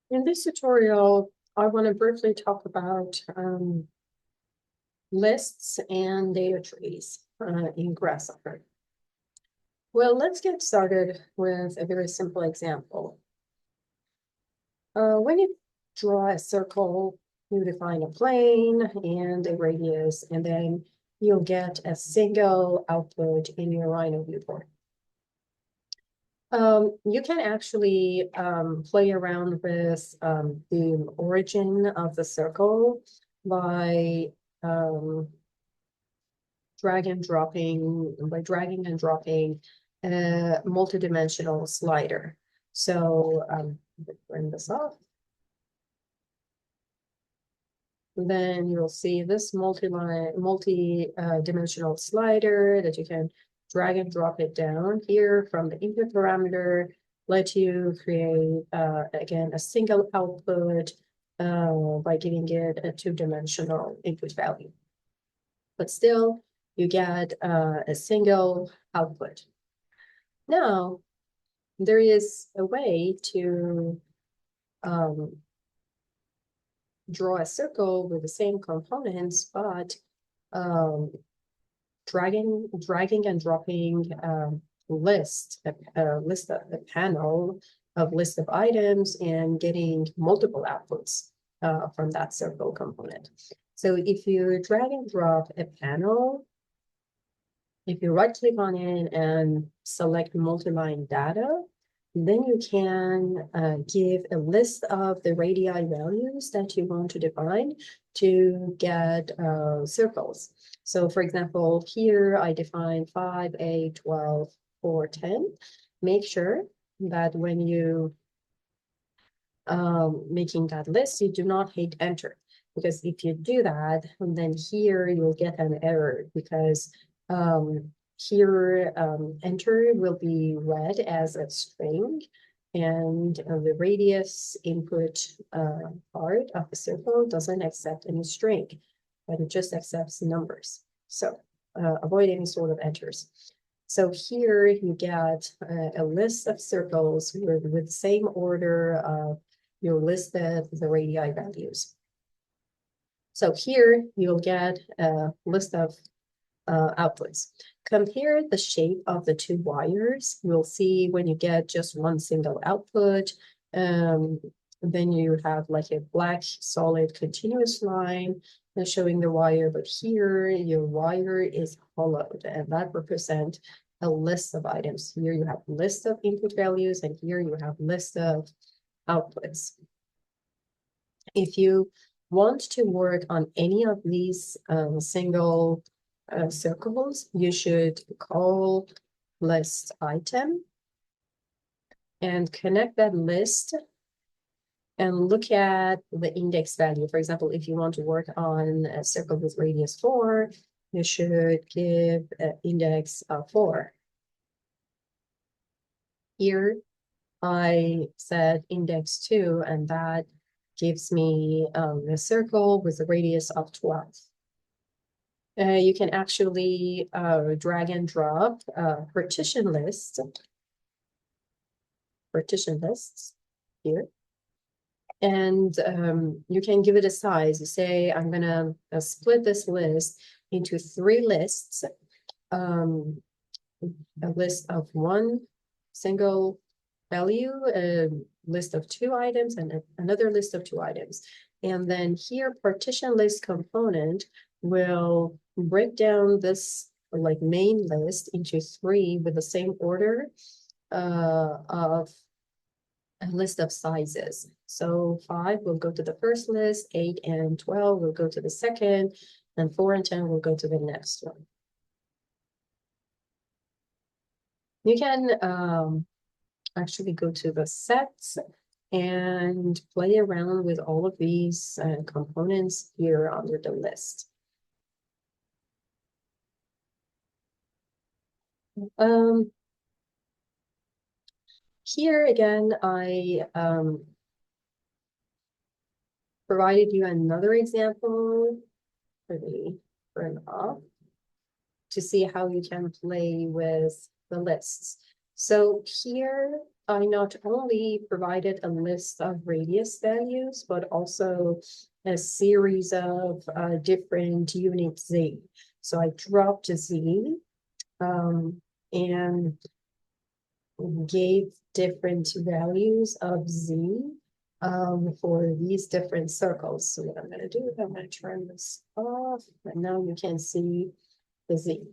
In this tutorial, I want to briefly talk about lists and data trees in Grasshopper. Well, let's get started with a very simple example. When you draw a circle, you define a plane and a radius, and then you'll get a single output in your Rhino viewport. You can actually play around with the origin of the circle by dragging and dropping a multidimensional slider. So bring this off. Then you'll see this multi-dimensional slider that you can drag and drop it down here from the input parameter, let you create, again, a single output by giving it a two-dimensional input value. But still, you get a single output. Now, there is a way to draw a circle with the same components, but dragging and dropping a panel of list of items and getting multiple outputs from that circle component. So if you drag and drop a panel, if you right click on it and select multi-line data, then you can give a list of the radii values that you want to define to get circles. So for example, here I define 5, 8, 12, 4, 10. Make sure that when you making that list, you do not hit enter, because if you do that, then here you'll get an error, because here enter will be read as a string, and the radius input part of the circle doesn't accept any string, but it just accepts numbers. So avoid any sort of enters. So here you get a list of circles with the same order of your listed the radii values. So here you'll get a list of outputs. Compare the shape of the two wires. You'll see when you get just one single output, then you have like a black solid continuous line showing the wire, but here your wire is hollowed, and that represents a list of items. Here you have list of input values, and here you have list of outputs. If you want to work on any of these single circles, you should call list item and connect that list and look at the index value. For example, if you want to work on a circle with radius 4, you should give an index of 4. Here, I said index 2, and that gives me a circle with a radius of 12. You can actually drag and drop partition lists here. And you can give it a size. You say, I'm gonna split this list into 3 lists. A list of one single value, a list of 2 items, and another list of 2 items. And then here, partition list component will break down this like main list into 3 with the same order of a list of sizes. So 5 will go to the first list, 8 and 12 will go to the second, and 4 and 10 will go to the next one. You can actually go to the sets and play around with all of these components here under the list. Here again, I provided you another example for the burn off to see how you can play with the lists. So here I not only provided a list of radius values, but also a series of different unit z. So I dropped z and gave different values of z for these different circles. So what I'm going to do is I'm going to turn this off, and now you can see the z.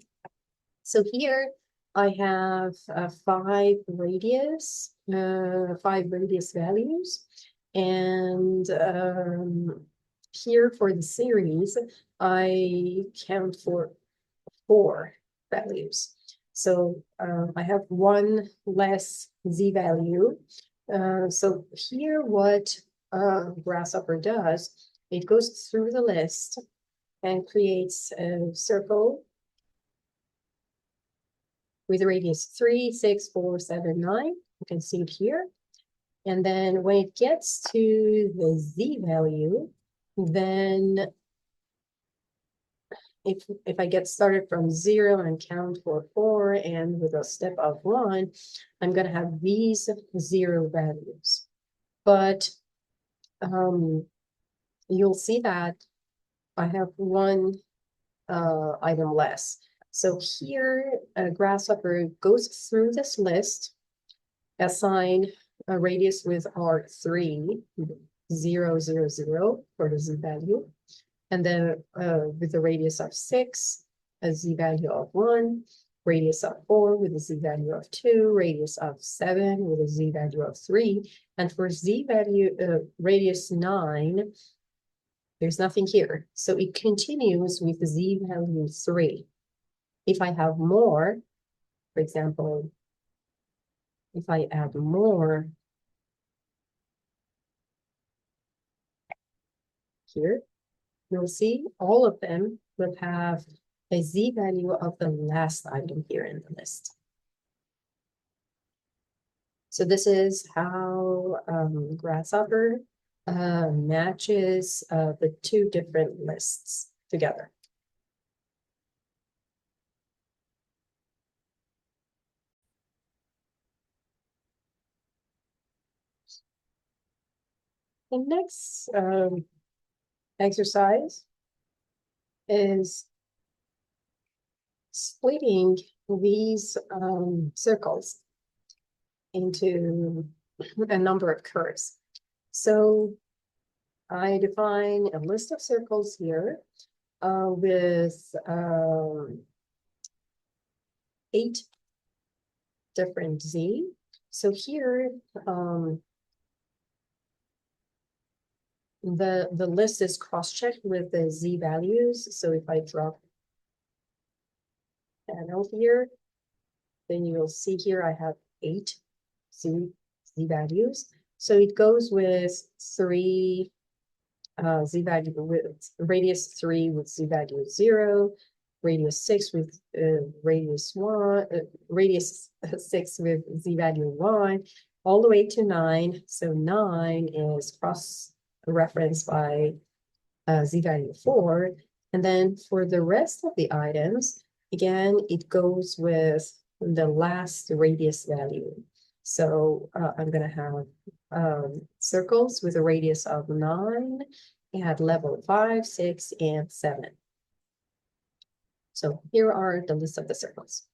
So here I have five radius values, and here for the series, I count for 4 values. So I have one less z value. So here what Grasshopper does, it goes through the list and creates a circle with a radius 3, 6, 4, 7, 9. You can see it here. And then when it gets to the z value, then if I get started from 0 and count for 4 and with a step of 1, I'm going to have these 0 values. But you'll see that I have one item less. So here, Grasshopper goes through this list, assign a radius with R3, 0, 0, 0 for the z value. And then with a radius of 6, a z value of 1, radius of 4 with a z value of 2, radius of 7 with a z value of 3. And for z value, radius 9, there's nothing here. So it continues with the z value 3. If I have more, for example, if I add more here, you'll see all of them will have a z value of the last item here in the list. So this is how Grasshopper matches the 2 different lists together. The next exercise is splitting these circles into a number of curves. So I define a list of circles here with 8 different z. So here, the list is cross-checked with the z values. So if I drop panel here, then you'll see here I have 8 z values. So it goes with 3 z value with radius 3 with z value 0, radius 6 with radius 1, radius 6 with z value 1, all the way to 9. So 9 is cross-referenced by z value 4. And then for the rest of the items, again, it goes with the last radius value. So I'm going to have circles with a radius of 9 at level 5, 6, and 7. So here are the list of the circles.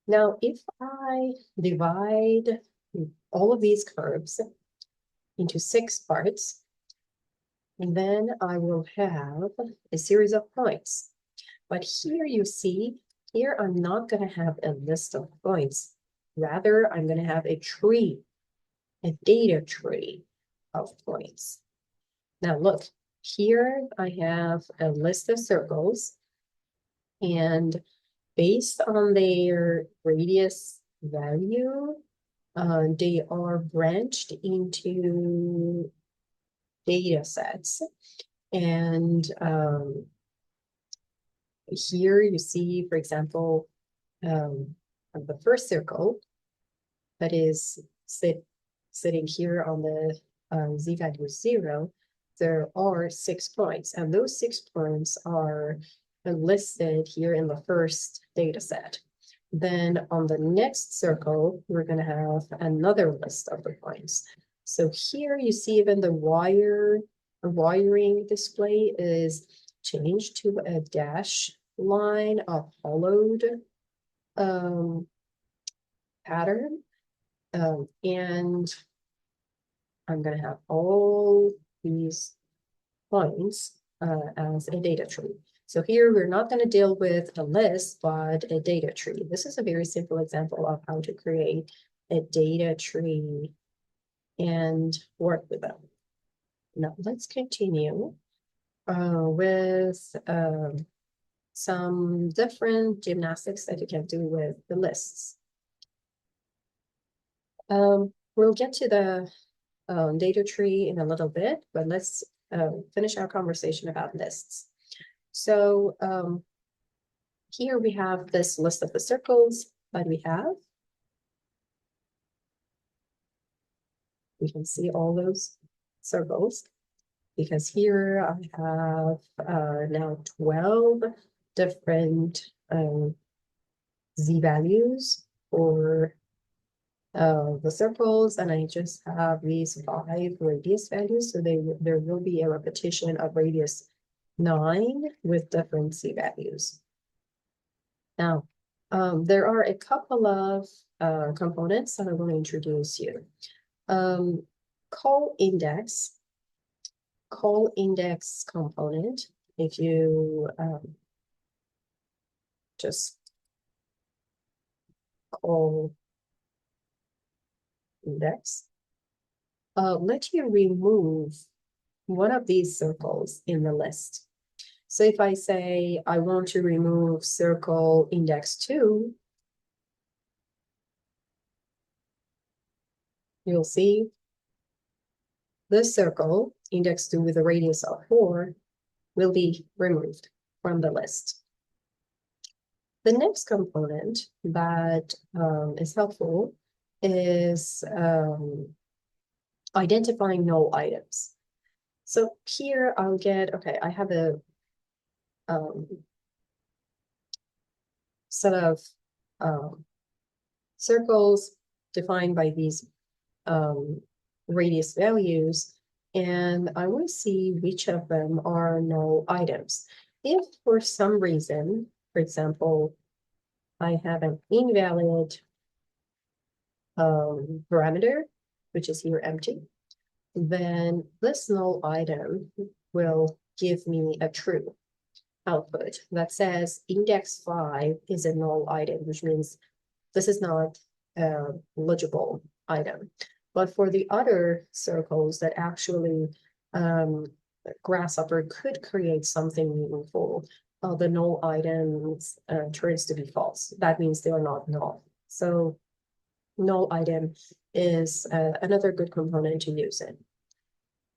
Now, if I divide all of these curves into 6 parts, then I will have a series of points. But here you see, here I'm not going to have a list of points. Rather, I'm going to have a tree, a data tree of points. Now look, here I have a list of circles, and based on their radius value, they are branched into data sets. And here you see, for example, the first circle that is sitting here on the z value 0, there are 6 points, and those 6 points are listed here in the first data set. Then on the next circle, we're going to have another list of the points. So here you see even the wiring display is changed to a dash line, a hollowed pattern. And I'm going to have all these points as a data tree. So here we're not going to deal with a list, but a data tree. This is a very simple example of how to create a data tree and work with them. Now let's continue with some different gymnastics that you can do with the lists. We'll get to the data tree in a little bit, but let's finish our conversation about lists. So here we have this list of the circles that we have. We can see all those circles because here I have now 12 different z values for the circles, and I just have these 5 radius values, so there will be a repetition of radius 9 with different z values. Now, there are a couple of components that I want to introduce you. Call index component, if you just call index, let you remove one of these circles in the list. So if I say I want to remove circle index 2, you'll see this circle, index 2 with a radius of 4, will be removed from the list. The next component that is helpful is identifying null items. So here I'll get, okay, I have a set of circles defined by these radius values, and I want to see which of them are null items. If for some reason, for example, I have an invalid parameter, which is here empty, then this null item will give me a true output that says index 5 is a null item, which means this is not a legible item. But for the other circles that actually Grasshopper could create something meaningful, the null items turns to be false. That means they are not null. So null item is another good component to use it.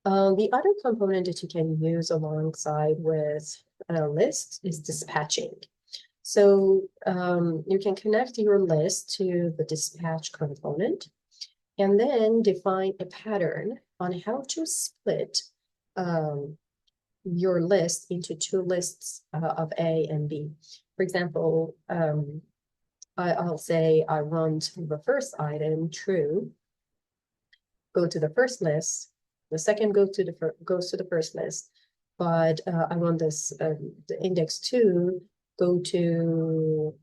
The other component that you can use alongside with a list is dispatching. So you can connect your list to the dispatch component and then define a pattern on how to split your list into 2 lists of A and B. For example, I'll say I want the first item true, go to the first list. The second goes to the first list, but I want this the index 2 go to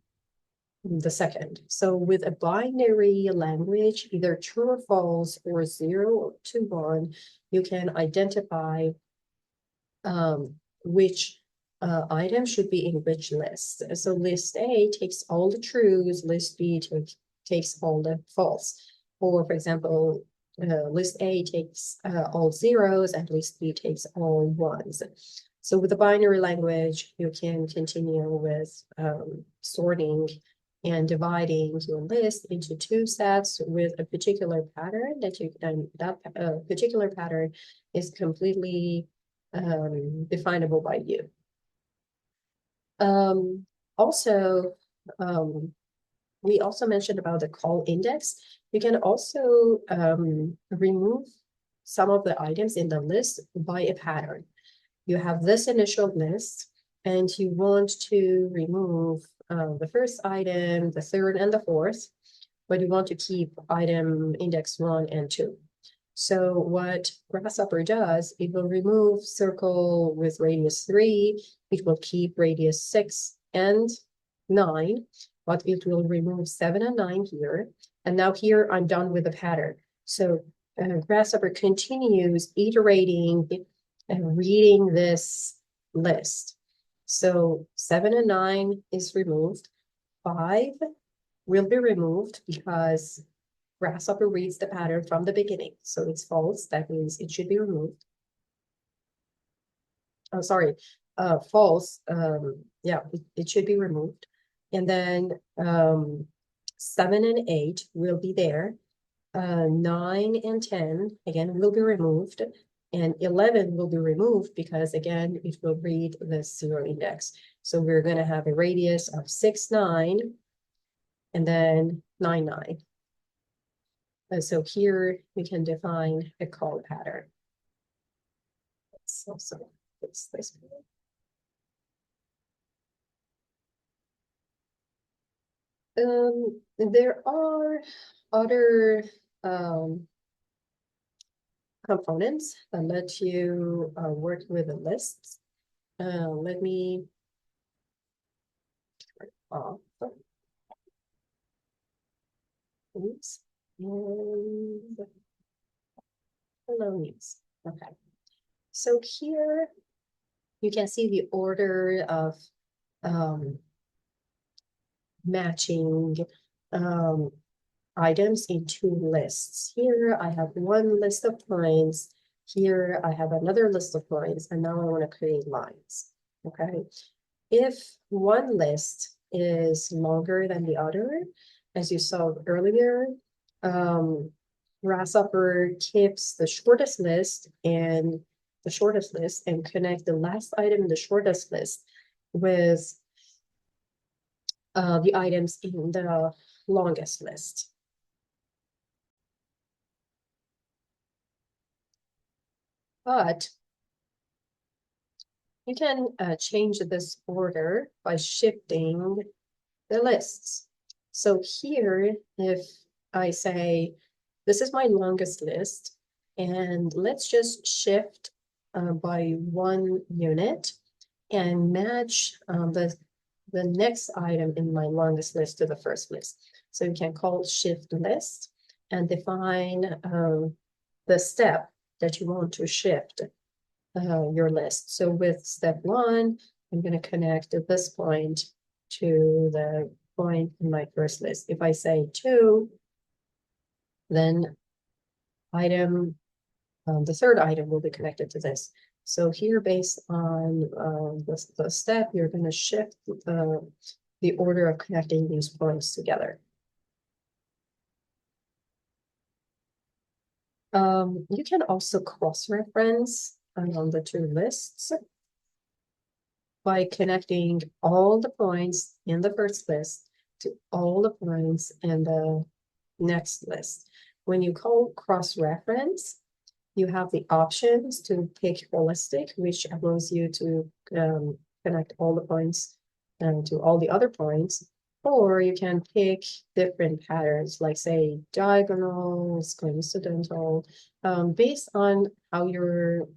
the second. So with a binary language, either true or false or 0 to 1, you can identify which item should be in which list. So list A takes all the trues, list B takes all the false. Or for example, list A takes all zeros and list B takes all ones. So with the binary language, you can continue with sorting and dividing your list into 2 sets with a particular pattern that particular pattern is completely definable by you. Also, we also mentioned about the call index. You can also remove some of the items in the list by a pattern. You have this initial list and you want to remove the first item, the third, and the fourth, but you want to keep item index 1 and 2. So what Grasshopper does, it will remove circle with radius 3, it will keep radius 6 and 9, but it will remove 7 and 9 here. And now here I'm done with the pattern. So Grasshopper continues iterating and reading this list. So 7 and 9 is removed. 5 will be removed because Grasshopper reads the pattern from the beginning. So it's false. That means it should be removed. Oh, sorry. False. Yeah, it should be removed. And then 7 and 8 will be there. 9 and 10, again, will be removed. And 11 will be removed because, again, it will read the 0 index. So we're going to have a radius of 6, 9, and then 9, 9. And so here we can define a call pattern. Let's also fix this. There are other components that let you work with the lists. Let me turn off. Oops. And hello, news. Okay. So here you can see the order of matching items in 2 lists. Here I have 1 list of points. Here I have another list of points, and now I want to create lines. Okay. If one list is longer than the other, as you saw earlier, Grasshopper keeps the shortest list and connect the last item in the shortest list with the items in the longest list. But you can change this order by shifting the lists. So here, if I say, this is my longest list, and let's just shift by 1 unit and match the next item in my longest list to the first list. So you can call shift list and define the step that you want to shift your list. So with step 1, I'm going to connect this point to the point in my first list. If I say 2, then item, the third item will be connected to this. So here, based on the step, you're going to shift the order of connecting these points together. You can also cross-reference on the 2 lists by connecting all the points in the first list to all the points in the next list. When you call cross-reference, you have the options to pick holistic, which allows you to connect all the points to all the other points, or you can pick different patterns, like say diagonals, coincidental, based on how you're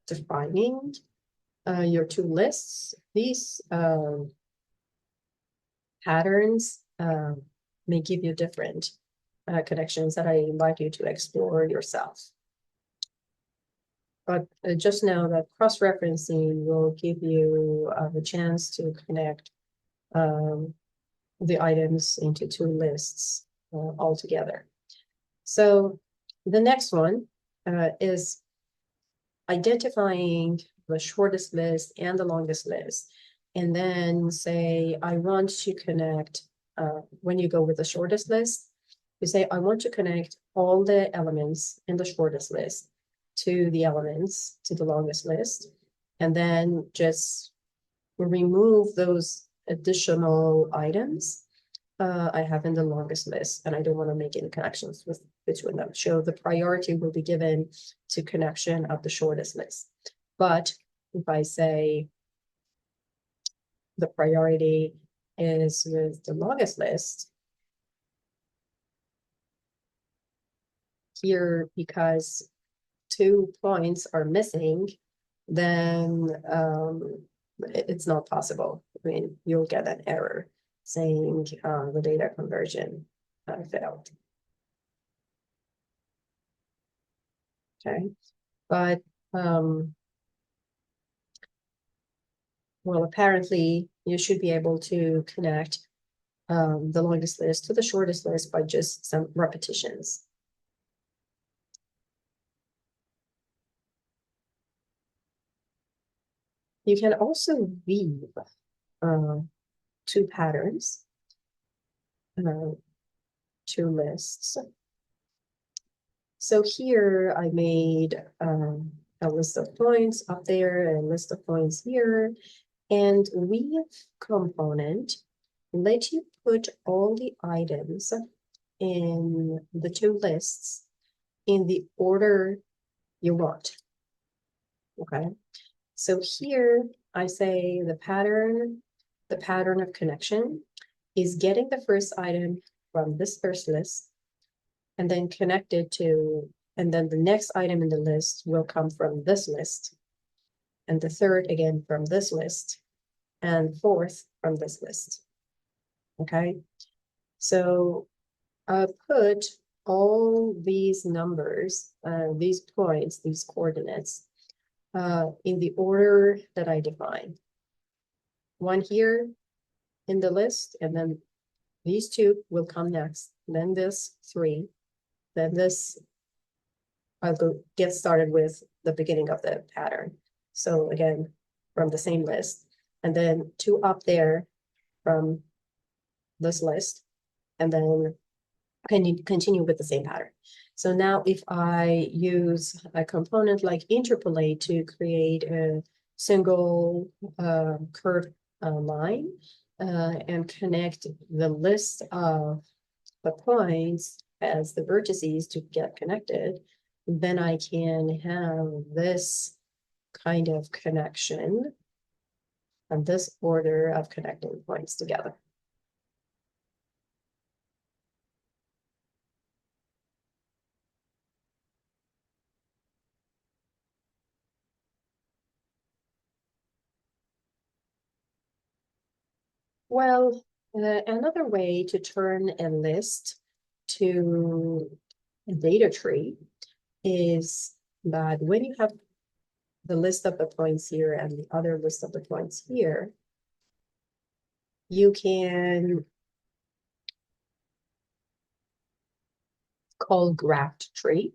defining your 2 lists. These patterns may give you different connections that I invite you to explore yourself. But just know that cross-referencing will give you the chance to connect the items into 2 lists all together. So the next one is identifying the shortest list and the longest list. And then say, I want to connect, when you go with the shortest list, you say, I want to connect all the elements in the shortest list to the elements to the longest list, and then just remove those additional items I have in the longest list, and I don't want to make any connections between them. So the priority will be given to connection of the shortest list. But if I say, the priority is with the longest list here, because 2 points are missing, then it's not possible. I mean, you'll get an error saying the data conversion failed. Okay, but well, apparently you should be able to connect the longest list to the shortest list by just some repetitions. You can also weave two patterns, two lists. So here I made a list of points up there and a list of points here. And weave component let you put all the items in the two lists in the order you want. Okay, so here I say the pattern of connection is getting the first item from this first list and then connect it to, and then the next item in the list will come from this list, and the third again from this list, and fourth from this list. Okay, so put all these numbers, these points, these coordinates, in the order that I define. One here in the list, and then these two will come next, then this 3, then this. I'll go get started with the beginning of the pattern. So again, from the same list, and then 2 up there from this list, and then continue with the same pattern. So now if I use a component like interpolate to create a single curved line and connect the list of the points as the vertices to get connected, then I can have this kind of connection and this order of connecting points together. Well, another way to turn a list to a data tree is that when you have the list of the points here and the other list of the points here, you can call graphed tree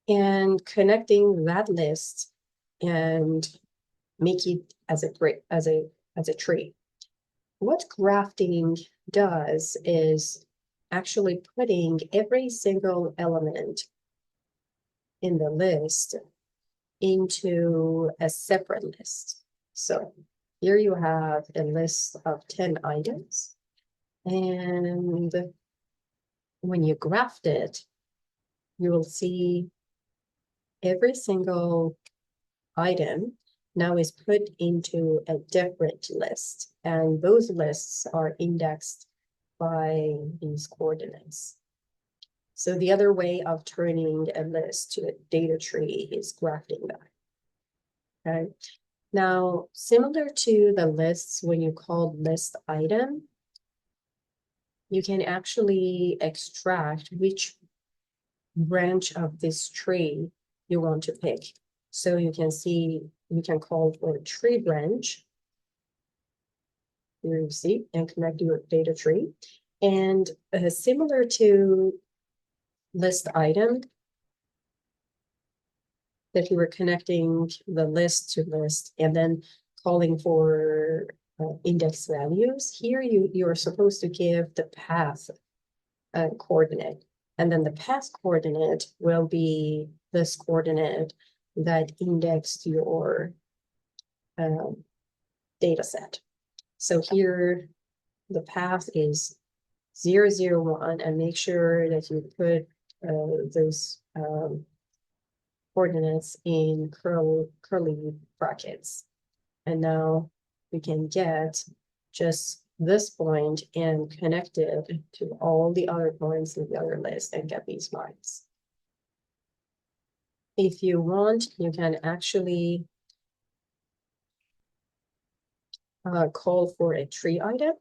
and connecting that list and make it as a tree. What grafting does is actually putting every single element in the list into a separate list. So here you have a list of 10 items, and when you graft it, you will see every single item now is put into a different list, and those lists are indexed by these coordinates. So the other way of turning a list to a data tree is grafting that. Okay. Now, similar to the lists, when you call list item, you can actually extract which branch of this tree you want to pick. So you can see, you can call for a tree branch. Here you see, and connect your data tree. And similar to list item, that you were connecting the list to list and then calling for index values. Here you're supposed to give the path coordinate, and then the path coordinate will be this coordinate that indexed your data set. So here the path is 0, 0, 1, and make sure that you put those coordinates in curly brackets. And now we can get just this point and connect it to all the other points in the other list and get these lines. If you want, you can actually call for a tree item.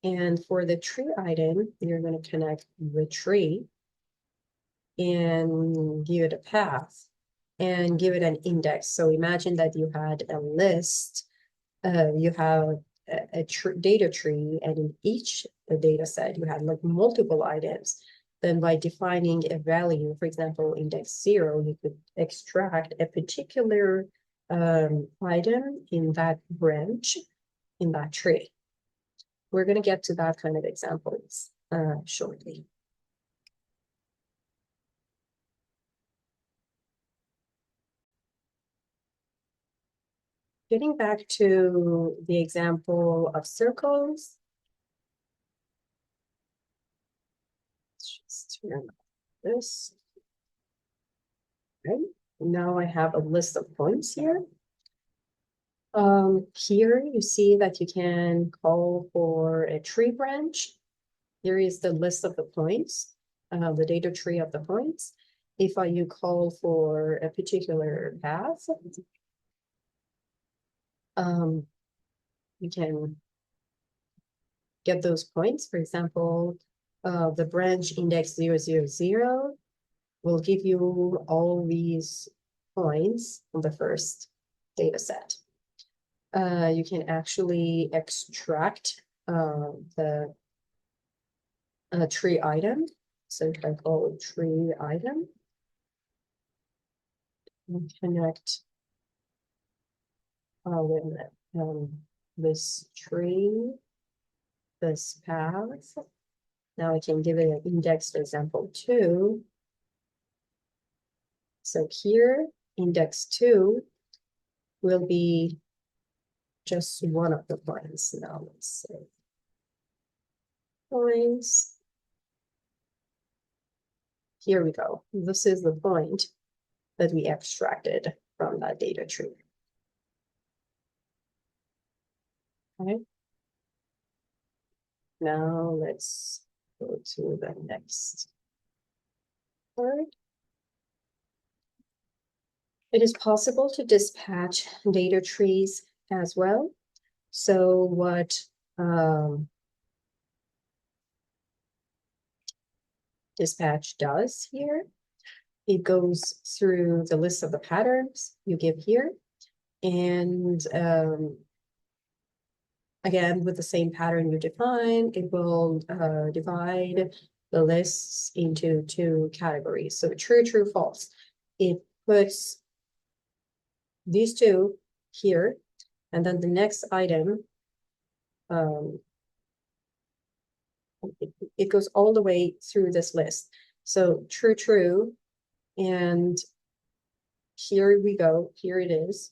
And for the tree item, you're going to connect the tree and give it a path and give it an index. So imagine that you had a list, you have a data tree, and in each data set, you had like multiple items. Then by defining a value, for example, index 0, you could extract a particular item in that branch, in that tree. We're going to get to that kind of examples shortly. Getting back to the example of circles, let's just turn this. Okay. Now I have a list of points here. Here you see that you can call for a tree branch. Here is the list of the points, the data tree of the points. If you call for a particular path, you can get those points. For example, the branch index 000 will give you all these points on the first data set. You can actually extract the tree item. So if I call it tree item, and connect with this tree, this path. Now I can give it an index, for example, 2. So here, index 2 will be just one of the points. Now let's say points. Here we go. This is the point that we extracted from that data tree. Okay. Now let's go to the next part. It is possible to dispatch data trees as well. So what dispatch does here, it goes through the list of the patterns you give here, and again, with the same pattern you define, it will divide the lists into 2 categories. So true, true, false. It puts these 2 here, and then the next item, it goes all the way through this list. So true, true, and here we go. Here it is.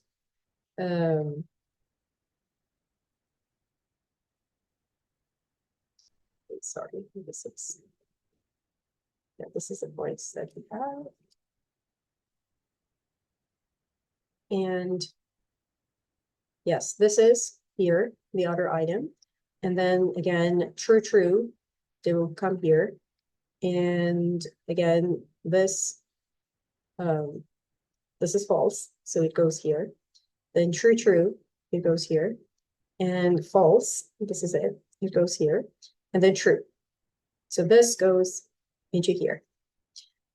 Sorry, this is a voice that we have. And yes, this is here, the other item. And then again, true, true, they will come here. And again, this is false, so it goes here. Then true, true, it goes here. And false, this is it goes here. And then true. So this goes into here.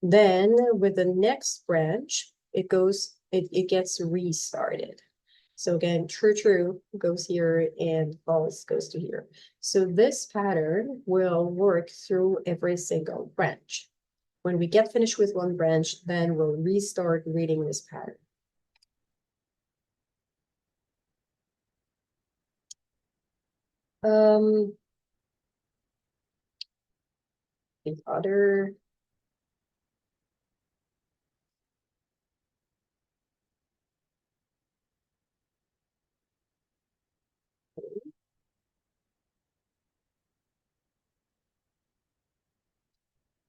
Then with the next branch, it gets restarted. So again, true, true goes here and false goes to here. So this pattern will work through every single branch. When we get finished with one branch, then we'll restart reading this pattern. The other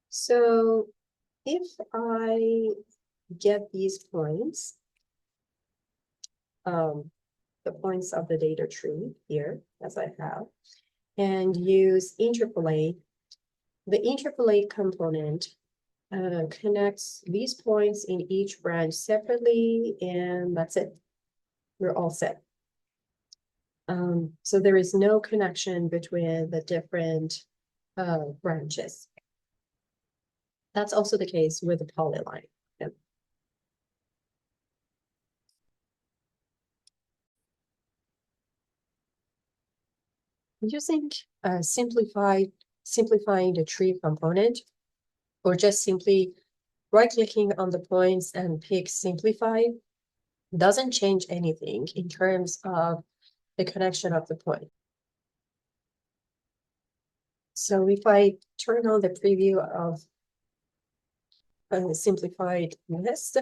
so if I get these points, the points of the data tree here, as I have, and use interpolate. The interpolate component connects these points in each branch separately, and that's it. We're all set. So there is no connection between the different branches. That's also the case with the polyline. Yep. Using simplifying the tree component, or just simply right-clicking on the points and pick simplify, doesn't change anything in terms of the connection of the point. So if I turn on the preview of a simplified list,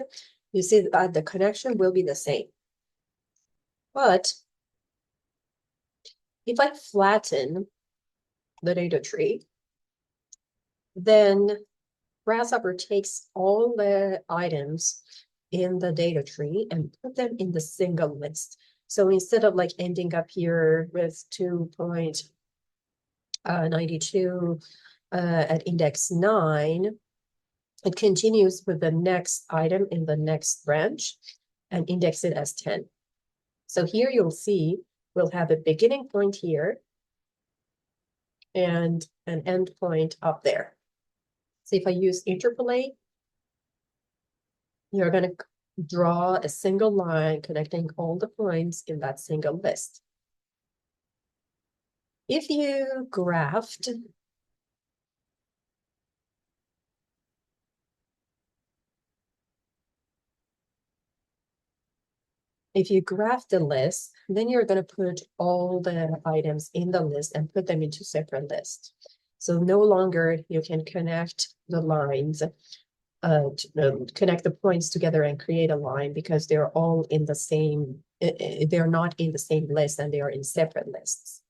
you see that the connection will be the same. But if I flatten the data tree, then Grasshopper takes all the items in the data tree and put them in the single list. So instead of like ending up here with 2.92 at index 9, it continues with the next item in the next branch and index it as 10. So here you'll see we'll have a beginning point here and an end point up there. So if I use interpolate, you're going to draw a single line connecting all the points in that single list. If you graphed, the list, then you're going to put all the items in the list and put them into separate lists. So no longer you can connect the lines, connect the points together and create a line, because they're all in the same, they're not in the same list and they are in separate lists.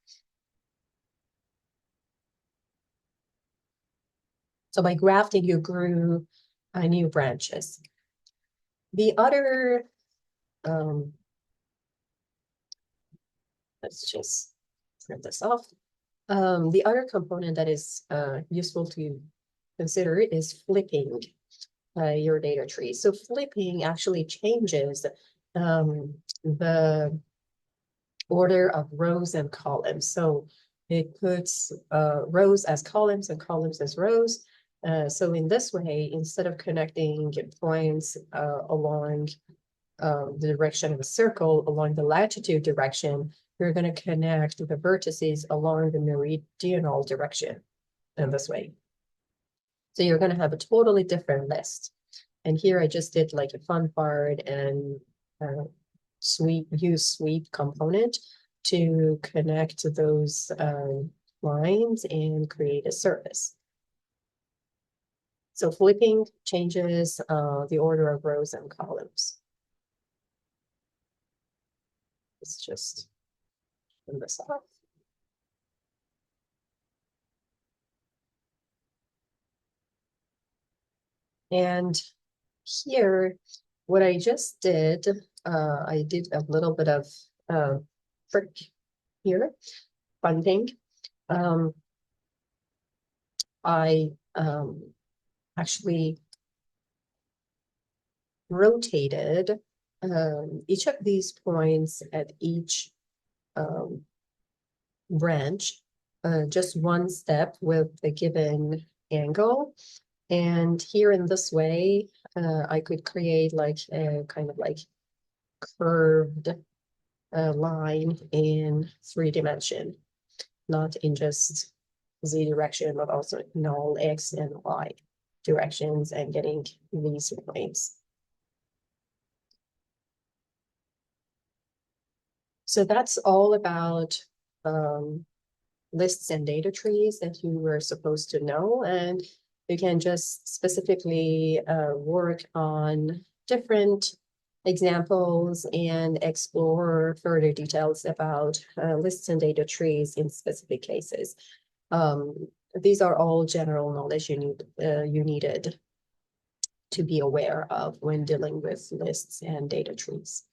So by grafting, you grew new branches. The other, let's just turn this off. The other component that is useful to consider is flipping your data tree. So flipping actually changes the order of rows and columns. So it puts rows as columns and columns as rows. So in this way, instead of connecting points along the direction of a circle, along the latitude direction, you're going to connect the vertices along the meridional direction in this way. So you're going to have a totally different list. And here I just did like a fun part and use sweep component to connect those lines and create a surface. So flipping changes the order of rows and columns. Let's just turn this off. And here, what I just did, I did a little bit of trick here, fun thing. I actually rotated each of these points at each branch just one step with a given angle. And here in this way, I could create like a kind of like curved line in 3D, not in just Z direction, but also in all X and Y directions, and getting these points. So that's all about lists and data trees that you were supposed to know, and you can just specifically work on different examples and explore further details about lists and data trees in specific cases. These are all general knowledge you needed to be aware of when dealing with lists and data trees.